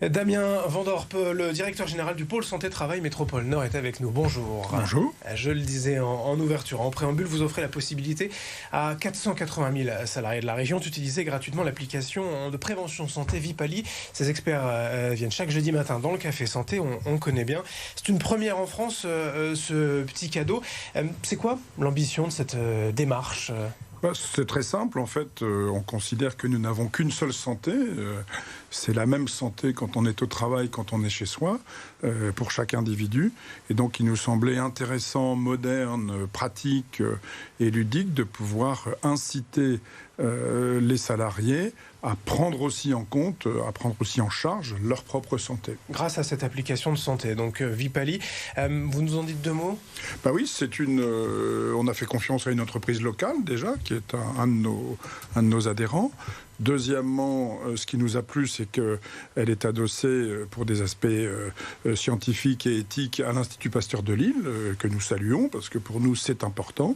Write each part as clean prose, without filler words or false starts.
Damien Vandorp, le directeur général du pôle Santé Travail Métropole Nord, est avec nous. Bonjour. Bonjour. Je le disais en ouverture, en préambule, vous offrez la possibilité à 480 000 salariés de la région d'utiliser gratuitement l'application de prévention santé Vipali. Ces experts viennent chaque jeudi matin dans le Café Santé, on connaît bien. C'est une première en France, ce petit cadeau. C'est quoi l'ambition de cette démarche ? C'est très simple, en fait, on considère que nous n'avons qu'une seule santé, c'est la même santé quand on est au travail, quand on est chez soi, pour chaque individu, et donc il nous semblait intéressant, moderne, pratique et ludique de pouvoir inciter les salariés à prendre aussi en compte, à prendre aussi en charge leur propre santé. Grâce à cette application de santé, donc Vipali, vous nous en dites deux mots ? Oui, on a fait confiance à une entreprise locale déjà, qui est un de nos adhérents. Deuxièmement, ce qui nous a plu, c'est qu'elle est adossée pour des aspects scientifiques et éthiques à l'Institut Pasteur de Lille, que nous saluons, parce que pour nous, c'est important.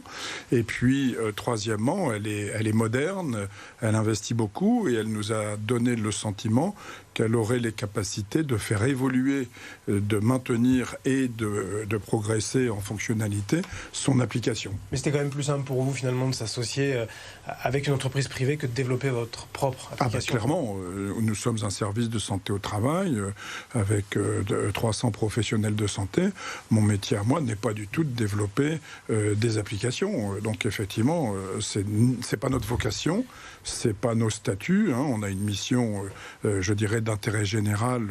Et puis, troisièmement, elle est moderne, elle investit beaucoup et elle nous a donné le sentiment qu'elle aurait les capacités de faire évoluer, de maintenir et de progresser en fonctionnalité son application. Mais c'était quand même plus simple pour vous finalement de s'associer avec une entreprise privée que de développer votre propre application. Clairement, nous sommes un service de santé au travail avec 300 professionnels de santé. Mon métier à moi n'est pas du tout de développer des applications. Donc effectivement, c'est pas notre vocation, c'est pas nos statuts. On a une mission, je dirais, d'intérêt général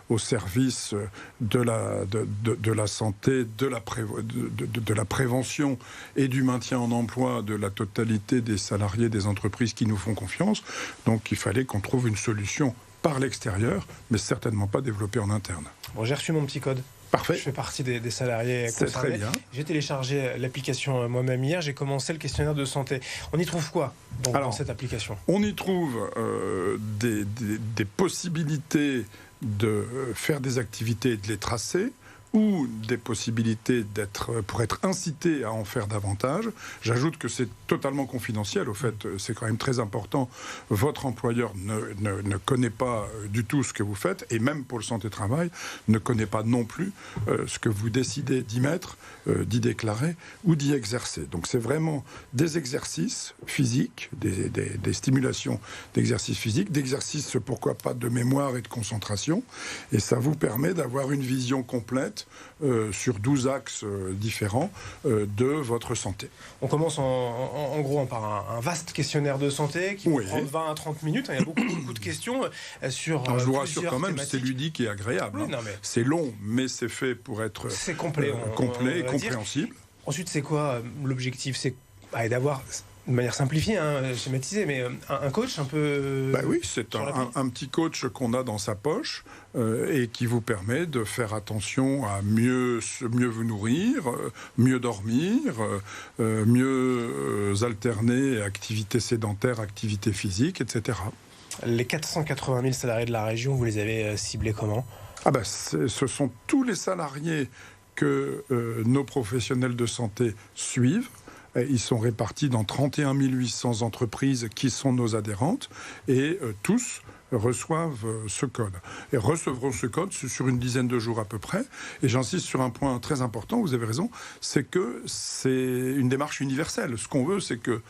au service de la santé, de la prévention et du maintien en emploi de la totalité des salariés des entreprises qui nous font confiance. Donc il fallait qu'on trouve une solution par l'extérieur, mais certainement pas développée en interne. Bon, j'ai reçu mon petit code. Parfait. Je fais partie des salariés concernés. C'est très bien. J'ai téléchargé l'application moi-même hier. J'ai commencé le questionnaire de santé. On y trouve quoi dans cette application ? On y trouve des possibilités de faire des activités et de les tracer, ou des possibilités pour être incité à en faire davantage. J'ajoute que c'est totalement confidentiel. Au fait, c'est quand même très important. Votre employeur ne connaît pas du tout ce que vous faites, et même pour le santé travail, ne connaît pas non plus ce que vous décidez d'y mettre, d'y déclarer ou d'y exercer. Donc c'est vraiment des exercices physiques, des stimulations d'exercices physiques, d'exercices, pourquoi pas, de mémoire et de concentration. Et ça vous permet d'avoir une vision complète sur 12 axes différents de votre santé. On commence en gros par un vaste questionnaire de santé qui prend 20 à 30 minutes. Il y a beaucoup de questions sur je vous rassure quand même, c'est ludique et agréable. Oui, c'est long, mais c'est fait pour être complet et compréhensible. Ensuite, c'est quoi l'objectif ? C'est d'avoir, de manière simplifiée, schématisée, mais un coach un peu... Oui, c'est un petit coach qu'on a dans sa poche et qui vous permet de faire attention à mieux vous nourrir, mieux dormir, mieux alterner activité sédentaire, activité physique, etc. Les 480 000 salariés de la région, vous les avez ciblés comment ? Ce sont tous les salariés que nos professionnels de santé suivent. Ils sont répartis dans 31 800 entreprises qui sont nos adhérentes, et tous reçoivent ce code. Et recevront ce code sur une dizaine de jours à peu près. Et j'insiste sur un point très important, vous avez raison, c'est que c'est une démarche universelle. Ce qu'on veut, c'est que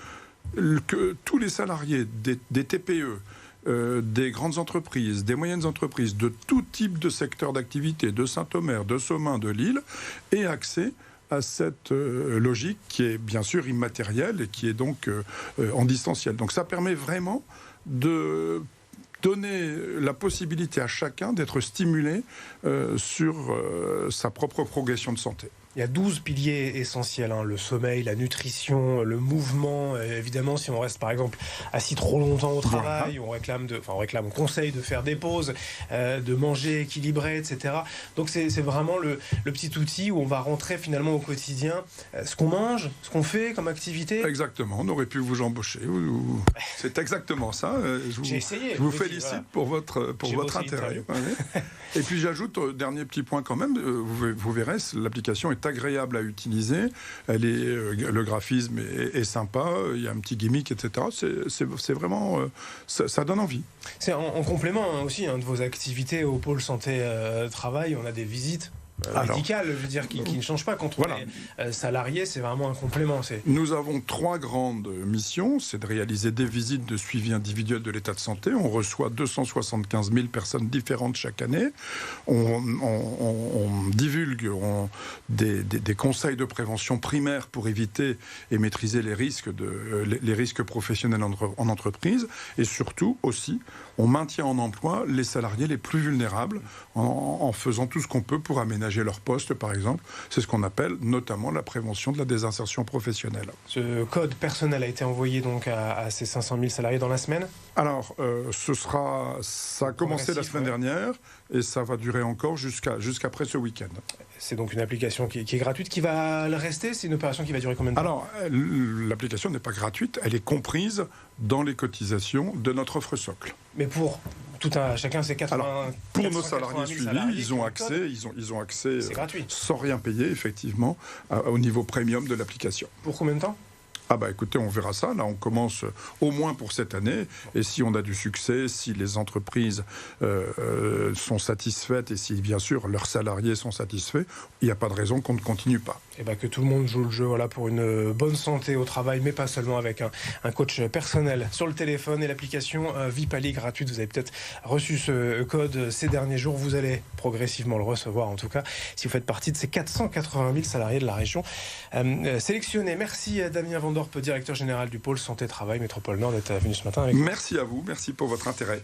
tous les salariés des TPE, des grandes entreprises, des moyennes entreprises, de tout type de secteur d'activité, de Saint-Omer, de Somain, de Lille, aient accès à cette logique qui est bien sûr immatérielle et qui est donc en distanciel. Donc ça permet vraiment de donner la possibilité à chacun d'être stimulé sur sa propre progression de santé. Il y a 12 piliers essentiels, le sommeil, la nutrition, le mouvement. Évidemment, si on reste par exemple assis trop longtemps au travail, on conseille de faire des pauses, de manger équilibré, etc. Donc c'est vraiment le petit outil où on va rentrer finalement au quotidien ce qu'on mange, ce qu'on fait comme activité. Exactement, on aurait pu vous embaucher. C'est exactement ça. Je vous félicite pour votre intérêt. Et puis j'ajoute, dernier petit point quand même, vous verrez, l'application est agréable à utiliser. Le graphisme est sympa. Il y a un petit gimmick, etc. C'est vraiment, ça donne envie. C'est en complément aussi de vos activités au pôle santé travail. On a des visites médicales, je veux dire, qui ne changent pas. Quand on est salarié, c'est vraiment un complément. Nous avons 3 grandes missions. C'est de réaliser des visites de suivi individuel de l'état de santé. On reçoit 275 000 personnes différentes chaque année. On divulgue des conseils de prévention primaire pour éviter et maîtriser les risques professionnels en entreprise. Et surtout aussi, on maintient en emploi les salariés les plus vulnérables en faisant tout ce qu'on peut pour aménager leur poste, par exemple. C'est ce qu'on appelle notamment la prévention de la désinsertion professionnelle. Ce code personnel a été envoyé donc à ces 500 000 salariés dans la semaine ? Alors, ça a commencé la semaine dernière et ça va durer encore jusqu'après ce week-end. C'est donc une application qui est gratuite, qui va le rester. C'est une opération qui va durer combien de temps ? Alors, l'application n'est pas gratuite, elle est comprise dans les cotisations de notre offre socle. Mais pour chacun ses 80. Alors, pour nos salariés suivis, ils ont accès sans rien payer, effectivement, au niveau premium de l'application. Pour combien de temps ? Écoutez, on verra ça. Là, on commence au moins pour cette année. Et si on a du succès, si les entreprises sont satisfaites et si, bien sûr, leurs salariés sont satisfaits, il n'y a pas de raison qu'on ne continue pas. Et que tout le monde joue le jeu pour une bonne santé au travail, mais pas seulement avec un coach personnel sur le téléphone et l'application Vipali gratuite. Vous avez peut-être reçu ce code ces derniers jours. Vous allez progressivement le recevoir, en tout cas, si vous faites partie de ces 480 000 salariés de la région sélectionnés. Merci Damien Vandorp, directeur général du pôle santé-travail Métropole Nord, d'être venu ce matin avec nous. Merci à vous, merci pour votre intérêt.